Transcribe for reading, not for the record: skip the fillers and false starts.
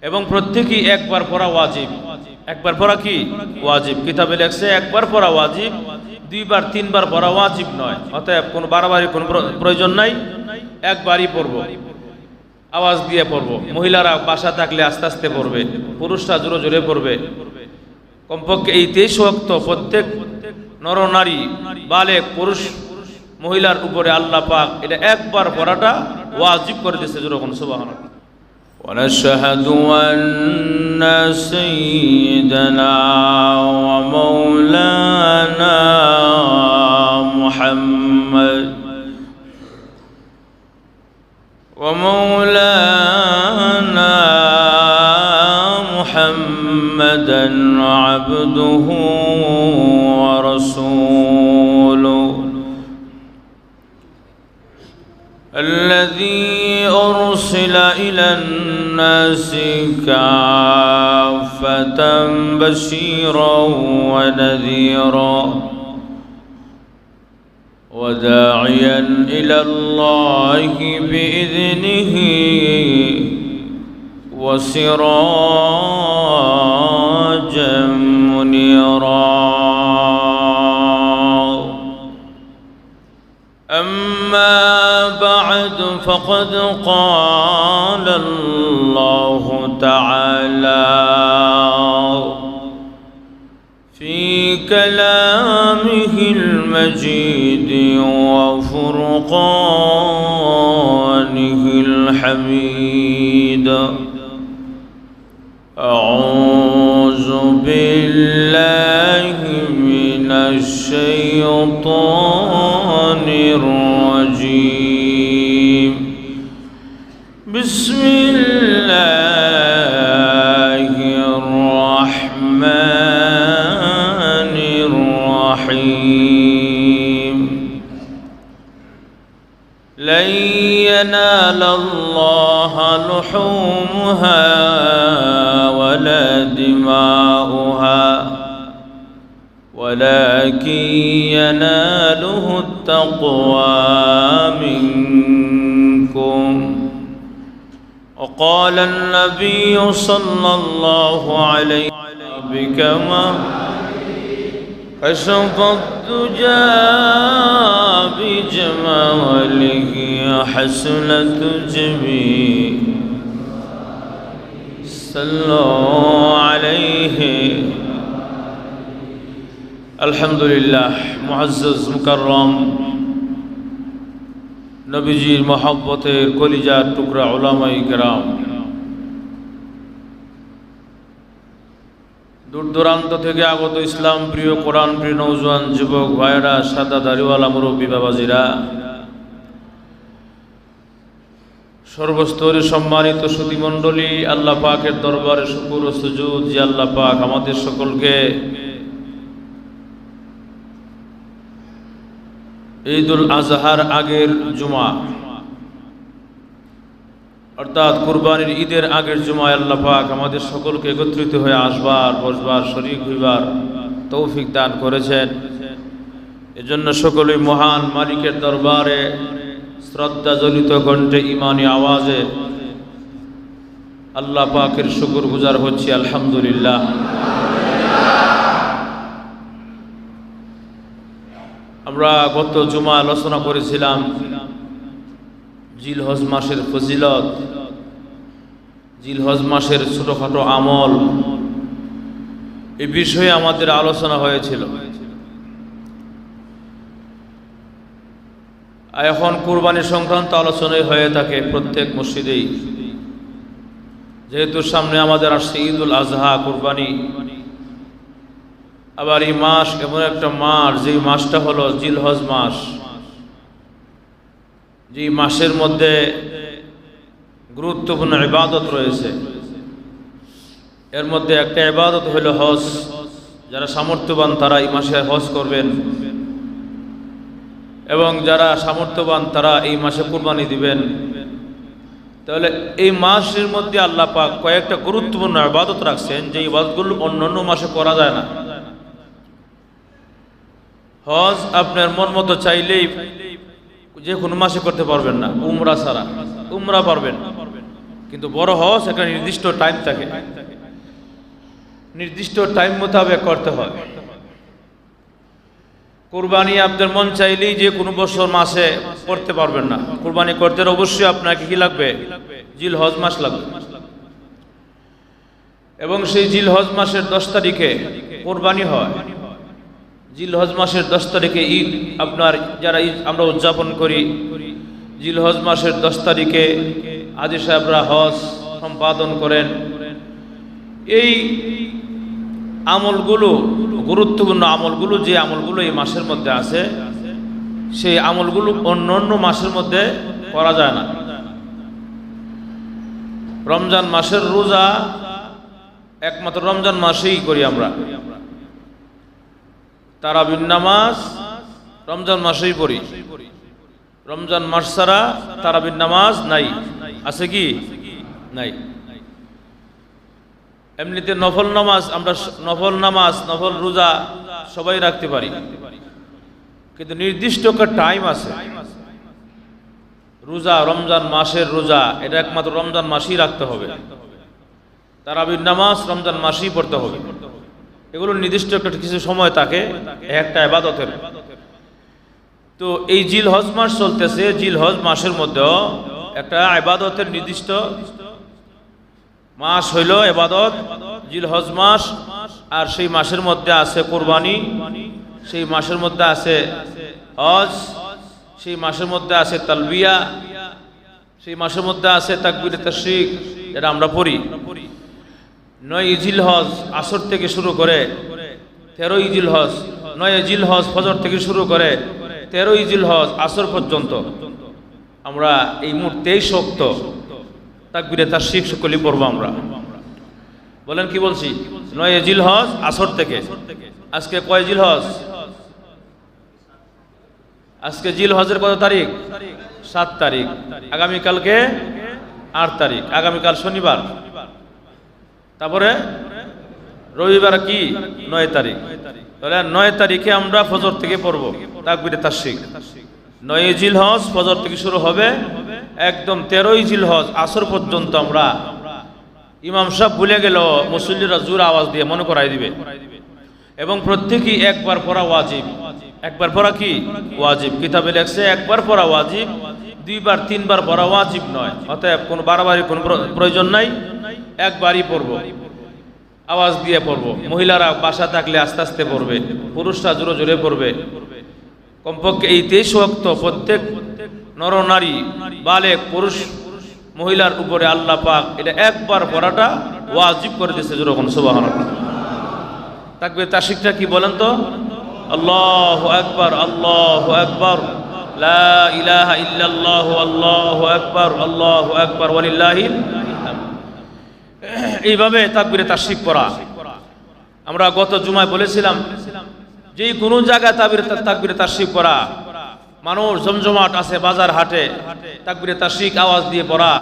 এবং প্রত্যেকই একবার পড়া ওয়াজিব। একবার পড়া কি ওয়াজিব? কিতাবে লেখছে একবার পড়া ওয়াজিব, দুইবার তিনবার পড়া ওয়াজিব নয়। অতএব কোনো বাড়াবাড়ি কোনো প্রয়োজন নাই, একবারই পড়ব, আওয়াজ দিয়ে পড়ব। মহিলারা বাসা থাকলে আস্তে আস্তে পড়বে, পুরুষরা জোরে জোরে পড়বে। কমপক্ষে এই 23 ওয়াক্ত প্রত্যেক নরনারী বালেগ পুরুষ মহিলার উপরে আল্লাহ পাক এটা একবার পড়াটা ওয়াজিব করে দিয়েছে। যেরকম সুবহানাল্লাহ। ونشهد أن سيدنا ومولانا محمد محمدا عبده ورسوله الذي أرسل إلى الناس كافة بشيرا ونذيرا وداعيا إلى الله بإذنه وسراجا منيرا. أما بعد فقد قال الله تعالى في كلامه المجيد وفرقانه الحميد: أعوذ بالله من الشيطان الرجيم. بسم الله الرحمن الرحيم. لن ينال الله لحومها ولا دماؤها ولكن يناله التقوى منكم. وقال النبي صلى الله عليه وسلم: كما كشف الدجى بجماله حسنة جميع. صلوا عليه. আলহামদুলিল্লাহ। মুআজ্জাজ মুকাররম নবীজির মহব্বতের কলিজার টুকরা উলামায়ে কেরাম, দূর দূরান্ত থেকে আগত ইসলাম প্রিয় কোরআন প্রিয় নওজোয়ান যুবক ভাইয়েরা, সাদা দাড়িওয়ালা মুরব্বী বাবাজিরা, সর্বস্তরের সম্মানিত সুধীমণ্ডলী, আল্লাহ পাকের দরবারে শুকর ও সুজুদ যে আল্লাহ পাক আমাদের সকলকে ঈদুল আজহার আগের জুমা অর্থাৎ কুরবানির ঈদের আগের জুমায় আল্লাহ পাক আমাদের সকলকে একত্রিত হয়ে আসবার, বসবার, শরীক হইবার তৌফিক দান করেছেন। এজন্য সকলেই মহান মালিকের দরবারে শ্রদ্ধা জনিত কণ্ঠে ঈমানি আওয়াজে আল্লাহ পাকের শুকর গুজার হচ্ছি। আলহামদুলিল্লাহ। আমরা গত জুমা আলোচনা করেছিলাম জিলহজ মাসের ফজিলত, জিলহজ মাসের ছোটখাটো আমল, এই বিষয়ে আমাদের আলোচনা হয়েছিল। এখন কুরবানি সংক্রান্ত আলোচনাই হয়ে থাকে প্রত্যেক মসজিদেই, যেহেতু সামনে আমাদের আসছে ঈদুল আজহা, কুরবানি। আবার এই মাস এমন একটা মাস, যে মাসটা হলো জিলহজ মাস, যে মাসের মধ্যে গুরুত্বপূর্ণ ইবাদত রয়েছে। এর মধ্যে একটা ইবাদত হলো হজ। যারা সামর্থ্যবান তারা এই মাসে হজ করবেন, এবং যারা সামর্থ্যবান তারা এই মাসে কুরবানি দিবেন। তাহলে এই মাসের মধ্যে আল্লাহ পাক কয়েকটা গুরুত্বপূর্ণ ইবাদত রাখছেন, যে ইবাদতগুলো অন্যান্য মাসে করা যায় না। হজ আপনার মন মতো চাইলেই যে কোনো মাসে করতে পারবেন না, উমরা ছাড়া। উমরা পারবেন, কিন্তু বড় হজ একটা নির্দিষ্ট টাইম থাকে, নির্দিষ্ট টাইম মোতাবেক করতে হয়। কুরবানি আপনার মন চাইলেই যে কোনো বছর মাসে করতে পারবেন না। কুরবানি করতে অবশ্যই আপনাকে কি লাগবে? জিল হজ মাস লাগবে। এবং সেই জিল হজ মাসের 10 তারিখে কুরবানি হয়। জিল হজ মাসের 10 তারিখে ঈদ, আপনার যারা ঈদ আমরা উদযাপন করি, জিল হজ মাসের 10 তারিখে হাজী সাহেবরা হজ সম্পাদন করেন। এই আমলগুলো, গুরুত্বপূর্ণ আমলগুলো, যে আমলগুলো এই মাসের মধ্যে আছে, সেই আমলগুলো অন্য অন্য মাসের মধ্যে করা যায় না। রমজান মাসের রোজা একমাত্র রমজান মাসেই করি আমরা। তারাবির নামাজ রমজান মাসেই পড়ি। রমজান মাস ছাড়া তারাবির নামাজ নাই, আছে কি? নাই। এমনিতে নফল নামাজ আমরা নফল রোজা সবাই রাখতে পারি, কিন্তু নির্দিষ্ট একটা টাইম আছে। রোজা, রমজান মাসের রোজা, এটা একমাত্র রমজান মাসেই রাখতে হবে। তারাবির নামাজ রমজান মাসেই পড়তে হবে। এগুলো নির্দিষ্ট একটা কিছু সময় থাকে একটা ইবাদতের। তো এই জিল হজ মাস চলতেছে, জিল হজ মাসের মধ্যে একটা ইবাদতের নির্দিষ্ট মাস হইল ইবাদত, জিল হজ মাস। আর সেই মাসের মধ্যে আছে কুরবানি, সেই মাসের মধ্যে আছে হজ, সেই মাসের মধ্যে আছে তালবিয়া, সেই মাসের মধ্যে আছে তাকবীরে তাশরিক, যেটা আমরা পড়ি। 9 জিল হজ আসর থেকে শুরু করে 13 জিল হজ, 9 জিল হজ ফজর থেকে শুরু করে 13 জিল হজ আসর পর্যন্ত আমরা এই মুহূর্তে শক্ত তাকবীরে তাশরিক সকলেই পড়বো আমরা। বলেন কি বলছি? 9 জিল হজ আসর থেকে। আজকে কয় জিল হজ? আজকে জিল হজের কত তারিখ? 7 তারিখ। আগামীকালকে 8 তারিখ, আগামীকাল শনিবার। তারপরে রবিবার কি? 9 তারিখ। তাহলে 9 তারিখে আমরা ফজর থেকে পড়ব তাকবীরে তাশরিক। 9 জিল হজ ফজর থেকে শুরু হবে, একদম 13 জিল হজ আসর পর্যন্ত আমরা, ইমাম সাহেব ভুলে গেল মুসল্লিরা জোর আওয়াজ দিয়ে মনে করাই দিবে। এবং প্রত্যেকেই একবার পড়া ওয়াজিব। একবার পড়া কি? ওয়াজিব। কিতাবে লেখছে একবার পড়া ওয়াজিব, 2 বার 3 বার পড়া ওয়াজিব নয়। অতএব কোনো বারবারই কোনো প্রয়োজন নাই, একবারই পড়ব, আওয়াজ দিয়ে পড়ব। মহিলারা বাসা থাকলে আস্তে আস্তে পড়বে, পুরুষরা জোরে জোরে পড়বে। কমপক্ষে এই 23 ওয়াক্ত প্রত্যেক নরনারী, বালেগ, পুরুষ, মহিলার উপরে আল্লাহ পাক এটা একবার পড়াটা ওয়াজিব করে দিয়েছে। যেরকম সুবহানাল্লাহ। তাকবীর তাশরিকটা কি বলেন তো? আল্লাহু আকবার, আল্লাহু আকবার, লা ইলাহা ইল্লাল্লাহ, আল্লাহু আকবার, আল্লাহু আকবার, ওয়ালিল্লাহিল হামদ। এইভাবে তাকবীরে তাশরিক পড়া। আমরা গত জুমায় বলেছিলাম যে কোনো জায়গায় তাকবীরে তাশরিক পড়া, মানুষ জমজমাট আছে বাজার হাটে, তাকবীরে তাশরিক আওয়াজ দিয়ে পড়া।